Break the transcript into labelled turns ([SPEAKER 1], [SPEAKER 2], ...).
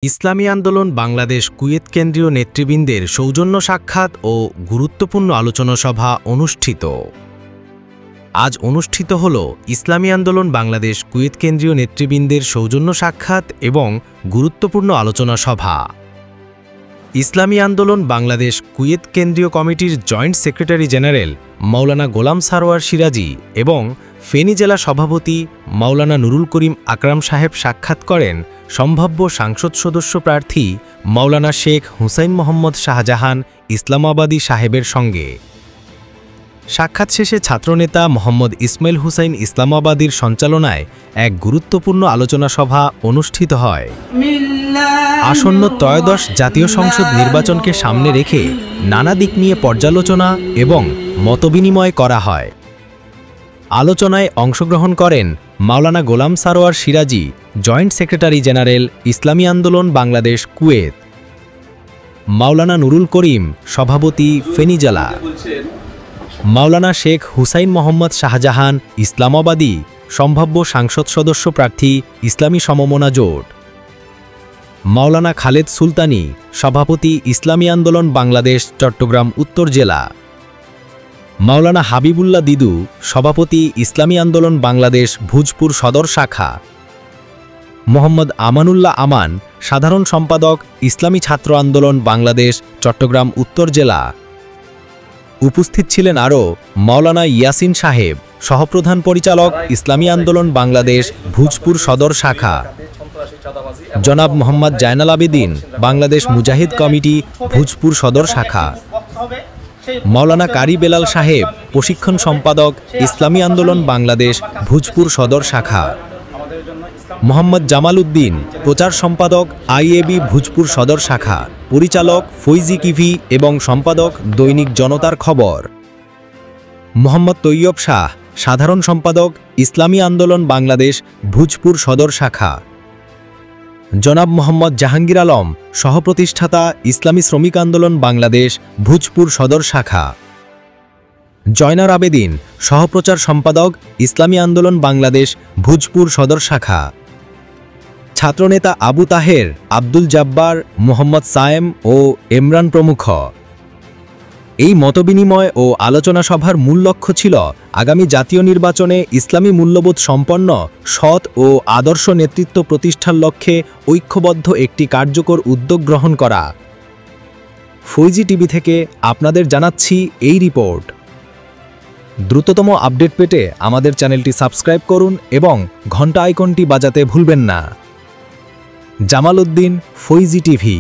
[SPEAKER 1] ইসলামী আন্দোলন বাংলাদেশ কুয়েত কেন্দ্রীয় নেতৃবৃন্দের সৌজন্য সাক্ষাৎ ও গুরুত্বপূর্ণ আলোচনা সভা অনুষ্ঠিত। আজ অনুষ্ঠিত হল ইসলামী আন্দোলন বাংলাদেশ কুয়েত কেন্দ্রীয় নেতৃবৃন্দের সৌজন্য সাক্ষাৎ এবং গুরুত্বপূর্ণ আলোচনা সভা। ইসলামী আন্দোলন বাংলাদেশ কুয়েত কেন্দ্রীয় কমিটির জয়েন্ট সেক্রেটারি জেনারেল মাওলানা গোলাম সারোয়ার সিরাজি এবং ফেনী জেলা সভাপতি মাওলানা নুরুল করিম আকরাম সাহেব সাক্ষাৎ করেন সম্ভাব্য সংসদ সদস্য প্রার্থী মাওলানা শেখ হুসাইন মোহাম্মদ শাহজাহান ইসলামাবাদী সাহেবের সঙ্গে। সাক্ষাৎ শেষে ছাত্রনেতা মোহাম্মদ ইসমাইল হুসাইন ইসলামাবাদীর সঞ্চালনায় এক গুরুত্বপূর্ণ আলোচনা সভা অনুষ্ঠিত হয়। আসন্ন ত্রয়োদশ জাতীয় সংসদ নির্বাচনকে সামনে রেখে নানা দিক নিয়ে পর্যালোচনা এবং মতবিনিময় করা হয়। আলোচনায় অংশগ্রহণ করেন মাওলানা গোলাম সারোয়ার সিরাজি, জয়েন্ট সেক্রেটারি জেনারেল ইসলামী আন্দোলন বাংলাদেশ কুয়েত, মাওলানা নুরুল করিম, সভাপতি ফেনী জেলা, মাওলানা শেখ হুসাইন মোহাম্মদ শাহজাহান ইসলামাবাদী, সম্ভাব্য সংসদ সদস্য প্রার্থী ইসলামী সমমনা জোট, মাওলানা খালেদ সুলতানি, সভাপতি ইসলামী আন্দোলন বাংলাদেশ চট্টগ্রাম উত্তর জেলা, মাওলানা হাবিবুল্লাহ দিদু, সভাপতি ইসলামী আন্দোলন বাংলাদেশ ভোজপুর সদর শাখা, মোহাম্মদ আমানুল্লাহ আমান, সাধারণ সম্পাদক ইসলামী ছাত্র আন্দোলন বাংলাদেশ চট্টগ্রাম উত্তর জেলা। উপস্থিত ছিলেন আরও মাওলানা ইয়াসিন সাহেব, সহপ্রধান পরিচালক ইসলামী আন্দোলন বাংলাদেশ ভোজপুর সদর শাখা, জনাব মোহাম্মদ জায়নাল আবেদিন, বাংলাদেশ মুজাহিদ কমিটি ভোজপুর সদর শাখা, মাওলানা কারি বেলাল সাহেব, প্রশিক্ষণ সম্পাদক ইসলামী আন্দোলন বাংলাদেশ ভোজপুর সদর শাখা, মোহাম্মদ জামাল উদ্দিন, প্রচার সম্পাদক আইএবি ভোজপুর সদর শাখা, পরিচালক ফৈজি কিভি এবং সম্পাদক দৈনিক জনতার খবর, মোহাম্মদ তৈয়ব শাহ, সাধারণ সম্পাদক ইসলামী আন্দোলন বাংলাদেশ ভোজপুর সদর শাখা, জনাব মোহাম্মদ জাহাঙ্গীর আলম, সহপ্রতিষ্ঠাতা ইসলামী শ্রমিক আন্দোলন বাংলাদেশ ভোজপুর সদর শাখা, জয়নার আবেদিন, সহপ্রচার সম্পাদক ইসলামী আন্দোলন বাংলাদেশ ভোজপুর সদর শাখা, ছাত্রনেতা আবু তাহের, আব্দুল জাব্বার, মোহাম্মদ সায়েম ও এমরান প্রমুখ। এই মতবিনিময় ও আলোচনা সভার মূল লক্ষ্য ছিল আগামী জাতীয় নির্বাচনে ইসলামী মূল্যবোধ সম্পন্ন সৎ ও আদর্শ নেতৃত্ব প্রতিষ্ঠার লক্ষ্যে ঐক্যবদ্ধ একটি কার্যকর উদ্যোগ গ্রহণ করা। ফৈজি টিভি থেকে আপনাদের জানাচ্ছি এই রিপোর্ট। দ্রুততম আপডেট পেতে আমাদের চ্যানেলটি সাবস্ক্রাইব করুন এবং ঘন্টা আইকনটি বাজাতে ভুলবেন না। জামাল উদ্দিন, ফৈজি টিভি।